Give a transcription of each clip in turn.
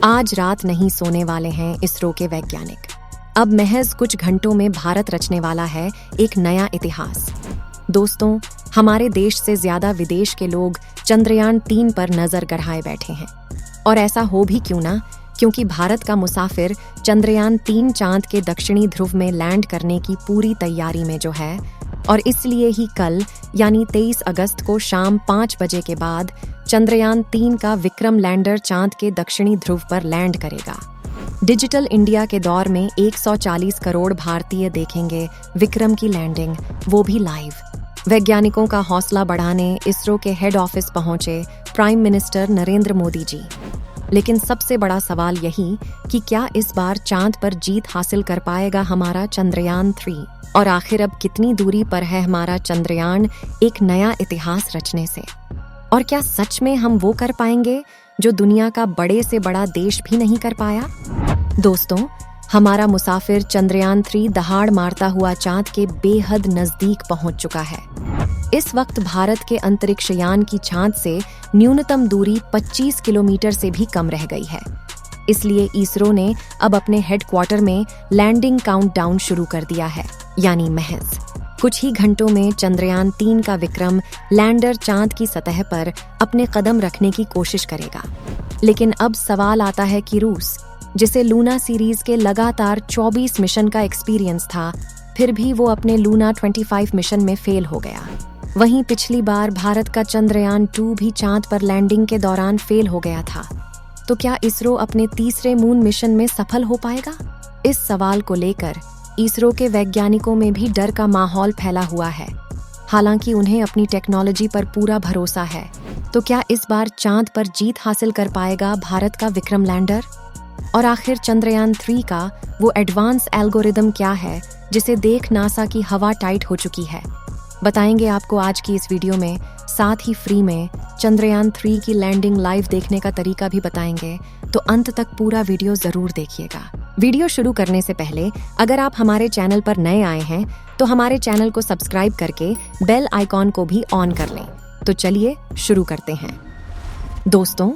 आज रात नहीं सोने वाले हैं इसरो के वैज्ञानिक। अब महज कुछ घंटों में भारत रचने वाला है एक नया इतिहास। दोस्तों, हमारे देश से ज्यादा विदेश के लोग चंद्रयान 3 पर नजर गड़ाए बैठे हैं। और ऐसा हो भी क्यों ना, क्योंकि भारत का मुसाफिर चंद्रयान 3 चांद के दक्षिणी ध्रुव में लैंड करने की पूरी तैयारी में जो है, और इसलिए ही कल यानी 23 अगस्त को शाम 5 बजे के बाद चंद्रयान 3 का विक्रम लैंडर चांद के दक्षिणी ध्रुव पर लैंड करेगा। डिजिटल इंडिया के दौर में 140 करोड़ भारतीय देखेंगे विक्रम की लैंडिंग, वो भी लाइव। वैज्ञानिकों का हौसला बढ़ाने इसरो के हेड ऑफिस पहुंचे प्राइम मिनिस्टर नरेंद्र मोदी जी। लेकिन सबसे बड़ा सवाल यही कि क्या इस बार चांद पर जीत हासिल कर पाएगा हमारा चंद्रयान 3, और आखिर अब कितनी दूरी पर है हमारा चंद्रयान एक नया इतिहास रचने से। और क्या सच में हम वो कर पाएंगे जो दुनिया का बड़े से बड़ा देश भी नहीं कर पाया। दोस्तों, हमारा मुसाफिर चंद्रयान 3 दहाड़ मारता हुआ चांद के बेहद नजदीक पहुंच चुका है। इस वक्त भारत के अंतरिक्ष यान की चांद से न्यूनतम दूरी 25 किलोमीटर से भी कम रह गई है। इसलिए इसरो ने अब अपने हेडक्वार्टर में लैंडिंग काउंटडाउन शुरू कर दिया है, यानी महज कुछ ही घंटों में चंद्रयान 3 का विक्रम लैंडर चांद की सतह पर अपने कदम रखने की कोशिश करेगा। लेकिन अब सवाल आता है कि रूस, जिसे लूना सीरीज के लगातार 24 मिशन का एक्सपीरियंस था, फिर भी वो अपने लूना 25 मिशन में फेल हो गया। वहीं पिछली बार भारत का चंद्रयान 2 भी चांद पर लैंडिंग के दौरान फेल हो गया था। तो क्या इसरो अपने तीसरे मून मिशन में सफल हो पाएगा? इस सवाल को लेकर इसरो के वैज्ञानिकों में भी डर का माहौल फैला हुआ है। हालांकि उन्हें अपनी टेक्नोलॉजी पर पूरा भरोसा है। तो क्या इस बार चांद पर जीत हासिल कर पाएगा भारत का विक्रम लैंडर? और आखिर चंद्रयान 3 का वो एडवांस एल्गोरिदम क्या है जिसे देख नासा की हवा टाइट हो चुकी है? बताएंगे आपको आज की इस वीडियो में। साथ ही फ्री में चंद्रयान 3 की लैंडिंग लाइव देखने का तरीका भी बताएंगे, तो अंत तक पूरा वीडियो जरूर देखिएगा। वीडियो शुरू करने से पहले अगर आप हमारे चैनल पर नए आए हैं तो हमारे चैनल को सब्सक्राइब करके बेल आइकॉन को भी ऑन कर लें। तो चलिए शुरू करते हैं। दोस्तों,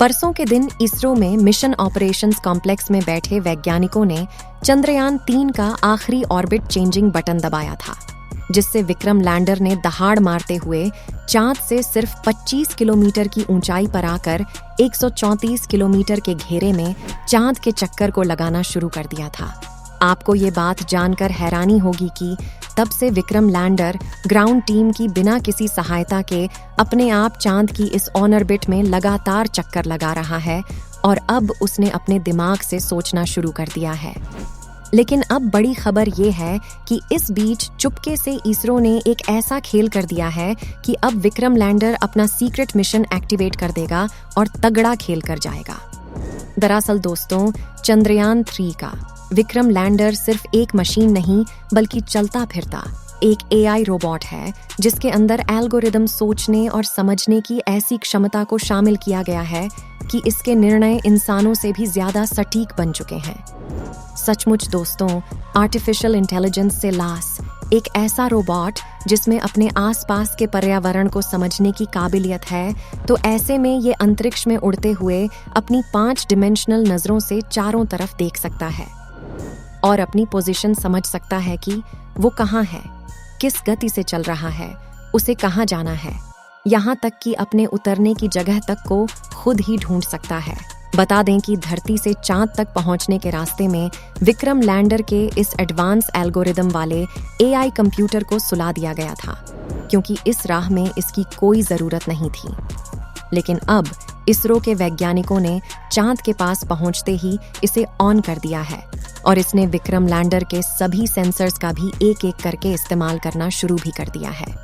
परसों के दिन इसरो में मिशन ऑपरेशंस कॉम्प्लेक्स में बैठे वैज्ञानिकों ने चंद्रयान 3 का आखिरी ऑर्बिट चेंजिंग बटन दबाया था, जिससे विक्रम लैंडर ने दहाड़ मारते हुए चांद से सिर्फ 25 किलोमीटर की ऊंचाई पर आकर 134 किलोमीटर के घेरे में चांद के चक्कर को लगाना शुरू कर दिया था। आपको ये बात जानकर हैरानी होगी कि तब से विक्रम लैंडर ग्राउंड टीम की बिना किसी सहायता के अपने आप चांद की इस ऑर्बिट में लगातार चक्कर लगा रहा है, और अब उसने अपने दिमाग से सोचना शुरू कर दिया है। लेकिन अब बड़ी खबर ये है कि इस बीच चुपके से इसरो ने एक ऐसा खेल कर दिया है कि अब विक्रम लैंडर अपना सीक्रेट मिशन एक्टिवेट कर देगा और तगड़ा खेल कर जाएगा। दरअसल दोस्तों, चंद्रयान 3 का विक्रम लैंडर सिर्फ एक मशीन नहीं बल्कि चलता फिरता एक AI रोबोट है, जिसके अंदर एल्गोरिदम सोचने और समझने की ऐसी क्षमता को शामिल किया गया है कि इसके निर्णय इंसानों से भी ज्यादा सटीक बन चुके हैं। सचमुच दोस्तों, आर्टिफिशियल इंटेलिजेंस से लास एक ऐसा रोबोट जिसमें अपने आसपास के पर्यावरण को समझने की काबिलियत है, तो ऐसे में ये अंतरिक्ष में उड़ते हुए अपनी 5 डिमेंशनल नजरों से चारों तरफ देख सकता है और अपनी पोजीशन समझ सकता है कि वो कहाँ है, किस गति से चल रहा है, उसे कहाँ जाना है, यहाँ तक कि अपने उतरने की जगह तक को खुद ही ढूंढ सकता है। बता दें कि धरती से चांद तक पहुंचने के रास्ते में विक्रम लैंडर के इस एडवांस एल्गोरिदम वाले AI कंप्यूटर को सुला दिया गया था, क्योंकि इस राह में इसकी कोई जरूरत नहीं थी। लेकिन अब इसरो के वैज्ञानिकों ने चांद के पास पहुंचते ही इसे ऑन कर दिया है, और इसने विक्रम लैंडर के सभी सेंसर्स का भी एक एक करके इस्तेमाल करना शुरू भी कर दिया है।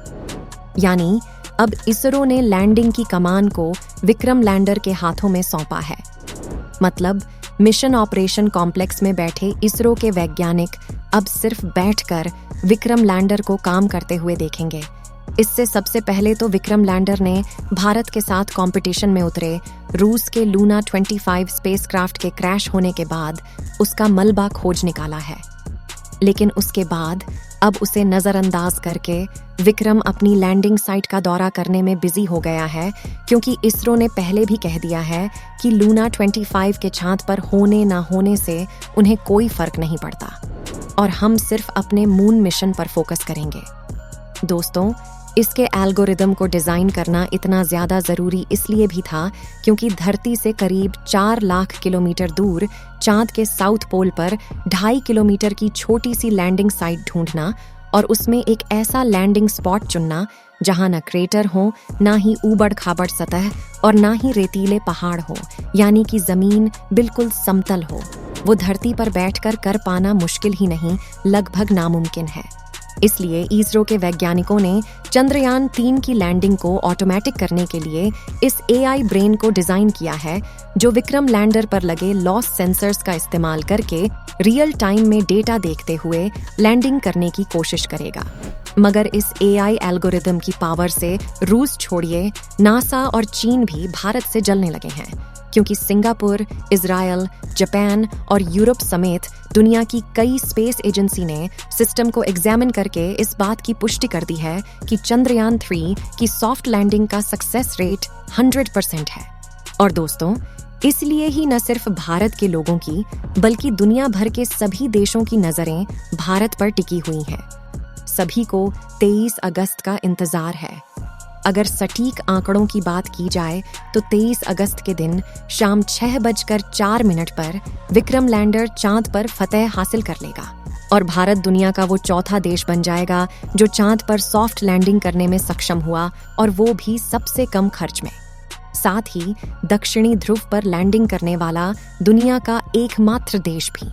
यानी अब इसरो ने लैंडिंग की कमान को विक्रम लैंडर के हाथों में सौंपा है। मतलब मिशन ऑपरेशन कॉम्प्लेक्स में बैठे इसरो के वैज्ञानिक अब सिर्फ बैठकर विक्रम लैंडर को काम करते हुए देखेंगे। इससे सबसे पहले तो विक्रम लैंडर ने भारत के साथ कंपटीशन में उतरे रूस के लूना 25 स्पेसक्राफ्ट के क्रैश होने के बाद उसका मलबा खोज निकाला है। लेकिन उसके बाद अब उसे नजरअंदाज करके विक्रम अपनी लैंडिंग साइट का दौरा करने में बिजी हो गया है, क्योंकि इसरो ने पहले भी कह दिया है कि लूना 25 के चांद पर होने ना होने से उन्हें कोई फर्क नहीं पड़ता और हम सिर्फ अपने मून मिशन पर फोकस करेंगे। दोस्तों, इसके एल्गोरिदम को डिजाइन करना इतना ज्यादा जरूरी इसलिए भी था क्योंकि धरती से करीब 4 लाख किलोमीटर दूर चांद के साउथ पोल पर 2.5 किलोमीटर की छोटी सी लैंडिंग साइट ढूंढना और उसमें एक ऐसा लैंडिंग स्पॉट चुनना जहां न क्रेटर हो, ना ही ऊबड़ खाबड़ सतह और ना ही रेतीले पहाड़ हो, यानी कि जमीन बिल्कुल समतल हो, वो धरती पर बैठकर कर पाना मुश्किल ही नहीं, लगभग नामुमकिन है। इसलिए इसरो के वैज्ञानिकों ने चंद्रयान 3 की लैंडिंग को ऑटोमेटिक करने के लिए इस एआई ब्रेन को डिजाइन किया है, जो विक्रम लैंडर पर लगे लॉस सेंसर्स का इस्तेमाल करके रियल टाइम में डेटा देखते हुए लैंडिंग करने की कोशिश करेगा। मगर इस एआई एल्गोरिदम की पावर से रूस छोड़िए, नासा और चीन भी भारत से जलने लगे हैं, क्योंकि सिंगापुर, इजराइल, जापान और यूरोप समेत दुनिया की कई स्पेस एजेंसी ने सिस्टम को एग्जामिन करके इस बात की पुष्टि कर दी है कि चंद्रयान 3 की सॉफ्ट लैंडिंग का सक्सेस रेट 100% है। और दोस्तों, इसलिए ही न सिर्फ भारत के लोगों की बल्कि दुनिया भर के सभी देशों की नजरें भारत पर टिकी हुई हैं। सभी को 23 अगस्त का इंतजार है। अगर सटीक आंकड़ों की बात की जाए तो 23 अगस्त के दिन शाम 6:04 पर विक्रम लैंडर चांद पर फतह हासिल कर लेगा और भारत दुनिया का वो चौथा देश बन जाएगा जो चांद पर सॉफ्ट लैंडिंग करने में सक्षम हुआ, और वो भी सबसे कम खर्च में। साथ ही दक्षिणी ध्रुव पर लैंडिंग करने वाला दुनिया का एकमात्र देश भी।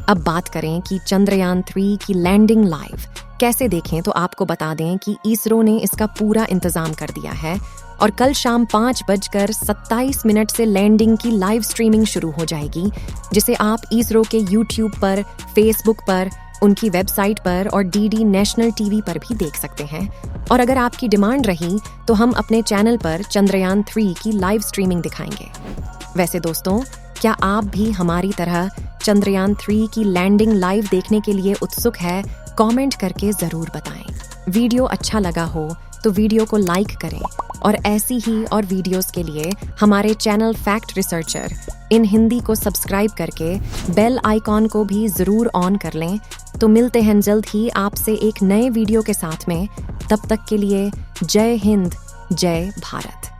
अब बात करें कि चंद्रयान 3 की लैंडिंग लाइव कैसे देखें, तो आपको बता दें कि इसरो ने इसका पूरा इंतजाम कर दिया है और कल शाम 5:27 से लैंडिंग की लाइव स्ट्रीमिंग शुरू हो जाएगी, जिसे आप इसरो के यूट्यूब पर, फेसबुक पर, उनकी वेबसाइट पर और डीडी नेशनल टीवी पर भी देख सकते हैं। और अगर आपकी डिमांड रही तो हम अपने चैनल पर चंद्रयान 3 की लाइव स्ट्रीमिंग दिखाएंगे। वैसे दोस्तों, क्या आप भी हमारी तरह चंद्रयान 3 की लैंडिंग लाइव देखने के लिए उत्सुक है? कमेंट करके जरूर बताएं। वीडियो अच्छा लगा हो तो वीडियो को लाइक करें और ऐसी ही और वीडियोस के लिए हमारे चैनल फैक्ट रिसर्चर इन हिंदी को सब्सक्राइब करके बेल आइकॉन को भी जरूर ऑन कर लें। तो मिलते हैं जल्द ही आपसे एक नए वीडियो के साथ में। तब तक के लिए जय हिंद, जय भारत।